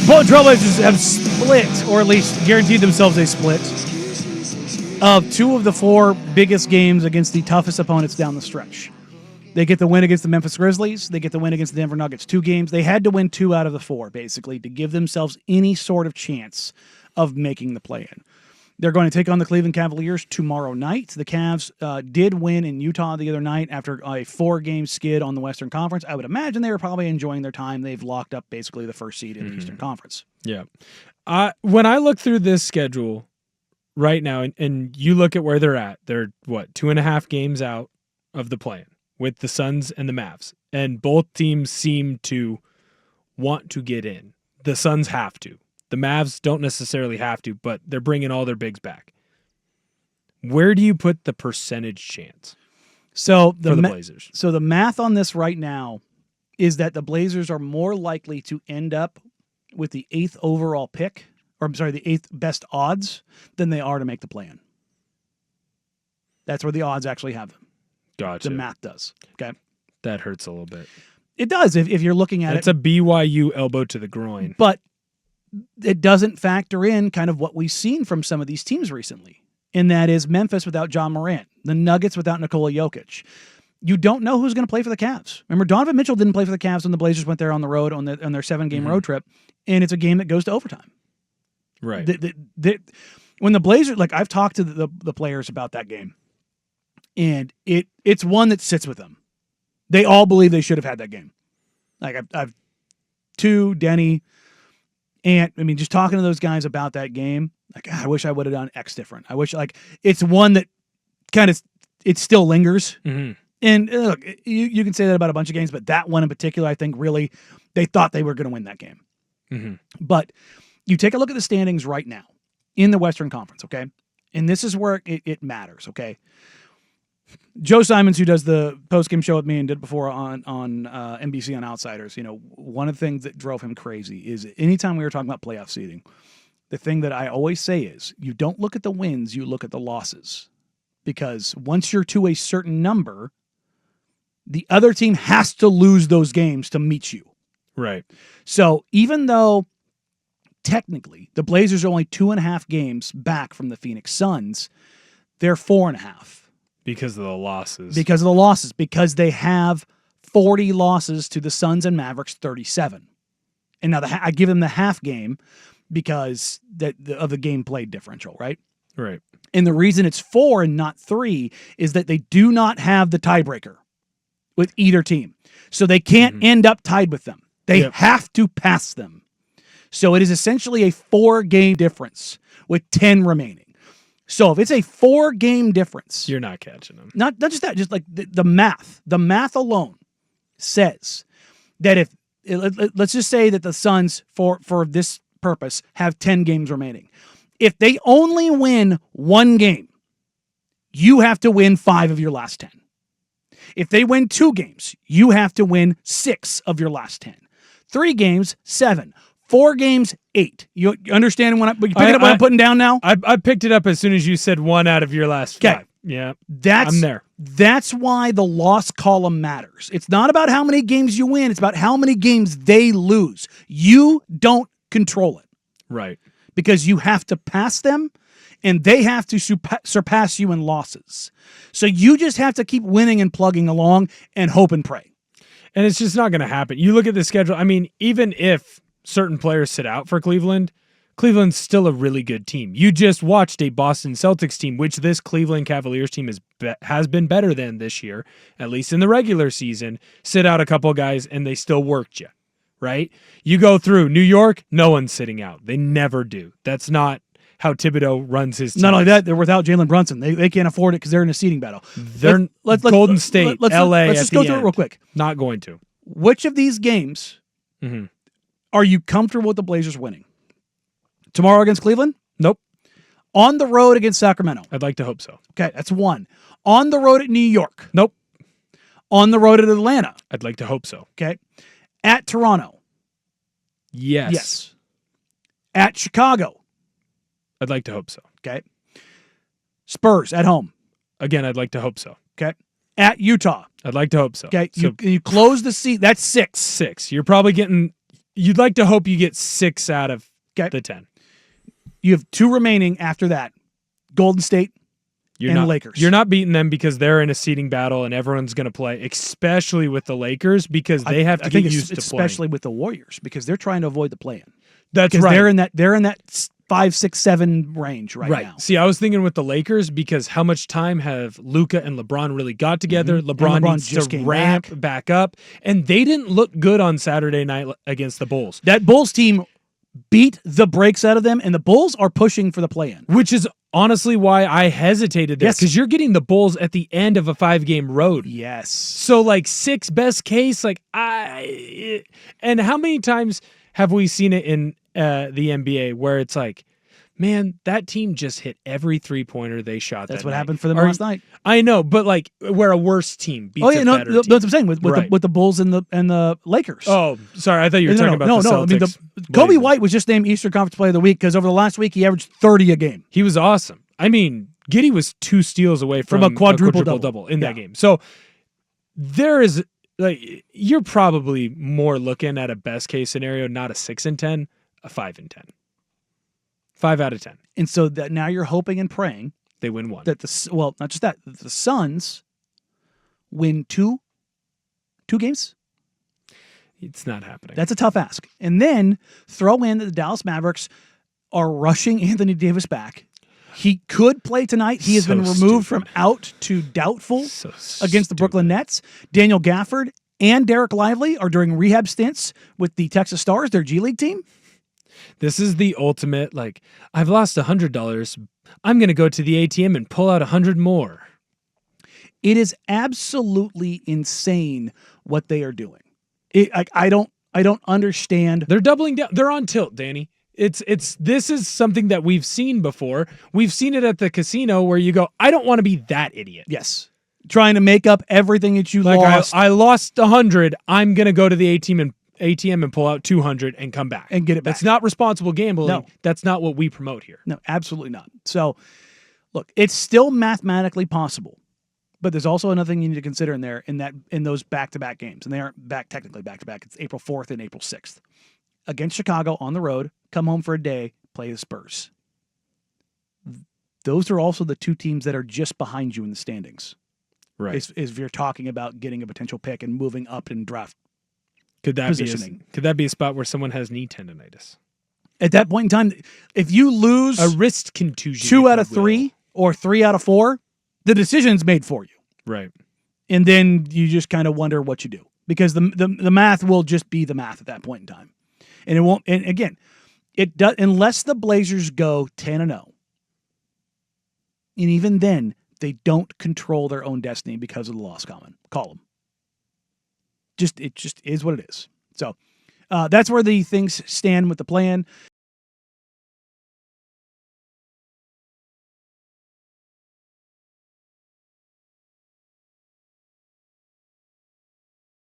Portland Trailblazers have split, or at least guaranteed themselves a split, of 2 of the 4 biggest games against the toughest opponents down the stretch. They get the win against the Memphis Grizzlies. They get the win against the Denver Nuggets. 2 games. They had to win 2 out of the 4, basically, to give themselves any sort of chance of making the play-in. They're going to take on the Cleveland Cavaliers tomorrow night. The Cavs did win in Utah the other night after a 4-game skid on the Western Conference. I would imagine they were probably enjoying their time. They've locked up basically the first seed in the Eastern Conference. Yeah. When I look through this schedule right now, and you look at where they're at, they're, 2.5 games out of the play-in with the Suns and the Mavs. And both teams seem to want to get in. The Suns have to. The Mavs don't necessarily have to, but they're bringing all their bigs back. Where do you put the percentage chance for the Blazers? So the math on this right now is that the Blazers are more likely to end up with the 8th overall pick, or I'm sorry, the 8th best odds than they are to make the play-in. That's where the odds actually have them. Gotcha. The math does. Okay. That hurts a little bit. It does if you're looking at It's a BYU elbow to the groin. But it doesn't factor in kind of what we've seen from some of these teams recently. And that is Memphis without John Morant, the Nuggets without Nikola Jokic. You don't know who's going to play for the Cavs. Remember, Donovan Mitchell didn't play for the Cavs when the Blazers went there on the road on their 7-game road trip, and it's a game that goes to overtime. Right. When the Blazers, like I've talked to the players about that game, and it's one that sits with them. They all believe they should have had that game. Like I've Denny, and I mean, just talking to those guys about that game, like, I wish I would have done X different. I wish, like, it's one that kind of, it still lingers. Mm-hmm. And look, you can say that about a bunch of games, but that one in particular, I think really, they thought they were going to win that game. Mm-hmm. But you take a look at the standings right now in the Western Conference, okay? And this is where it matters, okay? Joe Simons, who does the post-game show with me and did it before on NBC on Outsiders, one of the things that drove him crazy is anytime we were talking about playoff seeding, the thing that I always say is you don't look at the wins, you look at the losses. Because once you're to a certain number, the other team has to lose those games to meet you. Right. So even though technically the Blazers are only 2.5 games back from the Phoenix Suns, they're 4.5. Because of the losses. Because they have 40 losses to the Suns and Mavericks 37. And now I give them the half game because of the game played differential, right? Right. And the reason it's 4 and not 3 is that they do not have the tiebreaker with either team. So they can't end up tied with them. They have to pass them. So it is essentially a 4-game difference with 10 remaining. So if it's a 4-game difference, you're not catching them. Not just that, just like the math. The math alone says that if let's just say that the Suns for this purpose have 10 games remaining. If they only win 1 game, you have to win 5 of your last 10. If they win 2 games, you have to win 6 of your last 10. 3 games, 7. 4 games, 8. You understand what I'm putting down now? I picked it up as soon as you said 1 out of your last 5. Yeah, I'm there. That's why the loss column matters. It's not about how many games you win. It's about how many games they lose. You don't control it. Right. Because you have to pass them, and they have to surpass you in losses. So you just have to keep winning and plugging along and hope and pray. And it's just not going to happen. You look at the schedule. I mean, even if certain players sit out for Cleveland's still a really good team. You just watched a Boston Celtics team, which this Cleveland Cavaliers team has been better than this year, at least in the regular season, sit out a couple guys and they still worked you, right? You go through New York, no one's sitting out. They never do. That's not how Thibodeau runs his team. Not only that, they're without Jalen Brunson. They can't afford it because they're in a seeding battle. They're Golden State, LA. Let's just go through it real quick. Not going to. Which of these games are you comfortable with the Blazers winning? Tomorrow against Cleveland? Nope. On the road against Sacramento? I'd like to hope so. Okay, that's 1. On the road at New York? Nope. On the road at Atlanta? I'd like to hope so. Okay. At Toronto? Yes. At Chicago? I'd like to hope so. Okay. Spurs at home? Again, I'd like to hope so. Okay. At Utah? I'd like to hope so. Okay. So you close the seat. That's 6. 6. You're probably getting You'd like to hope you get 6 out of the 10. You have 2 remaining after that. Golden State and Lakers. You're not beating them because they're in a seeding battle and everyone's going to play, especially with the Lakers because they have to get used to playing. Especially with the Warriors because they're trying to avoid the play-in. That's right. They're in that 5, 6, 7 range right now. See, I was thinking with the Lakers because how much time have Luka and LeBron really got together? LeBron needs to ramp back up, and they didn't look good on Saturday night against the Bulls. That Bulls team beat the brakes out of them, and the Bulls are pushing for the play-in. Which is honestly why I hesitated there, because you're getting the Bulls at the end of a 5-game road. Yes. So, 6 best case, and how many times have we seen it in the NBA where it's like, man, that team just hit every 3-pointer they shot. That's what happened for them last night. I know, but where a worse team beats a better team. That's what I'm saying with the Bulls and the Lakers. Oh, sorry, I thought you were talking about the Celtics. I mean, Kobe White was just named Eastern Conference Player of the Week because over the last week he averaged 30 a game. He was awesome. I mean, Giddey was 2 steals away from a quadruple double in that game. So there is you're probably more looking at a best case scenario, not a 6-10, a 5-10. 5 out of 10. And so that now you're hoping and praying they win 1. That not just that, the Suns win 2 games. It's not happening. That's a tough ask. And then throw in that the Dallas Mavericks are rushing Anthony Davis back. He could play tonight. He has been removed from out to doubtful against the Brooklyn Nets. Daniel Gafford and Derek Lively are doing rehab stints with the Texas Stars, their G League team. This is the ultimate, I've lost $100. I'm going to go to the ATM and pull out 100 more. It is absolutely insane what they are doing. I don't understand. They're doubling down. They're on tilt, Danny. This is something that we've seen before. We've seen it at the casino where you go, I don't want to be that idiot. Yes. Trying to make up everything that you lost. I lost 100. I'm going to go to the ATM and pull out 200 and come back. And get it back. That's not responsible gambling. No. That's not what we promote here. No, absolutely not. So, look, it's still mathematically possible, but there's also another thing you need to consider in those back-to-back games, and they aren't technically back-to-back. It's April 4th and April 6th. Against Chicago on the road, come home for a day, play the Spurs. Those are also the 2 teams that are just behind you in the standings. Right. If you're talking about getting a potential pick and moving up in draft. Could that be a spot where someone has knee tendonitis? At that point in time, if you lose a wrist contusion, 2 out of 3 or 3 out of 4, the decision's made for you. Right. And then you just kind of wonder what you do because the math will just be the math at that point in time. And it won't. And again, it does unless the Blazers go 10-0. And even then, they don't control their own destiny because of the loss column. It just is what it is. So that's where the things stand with the plan.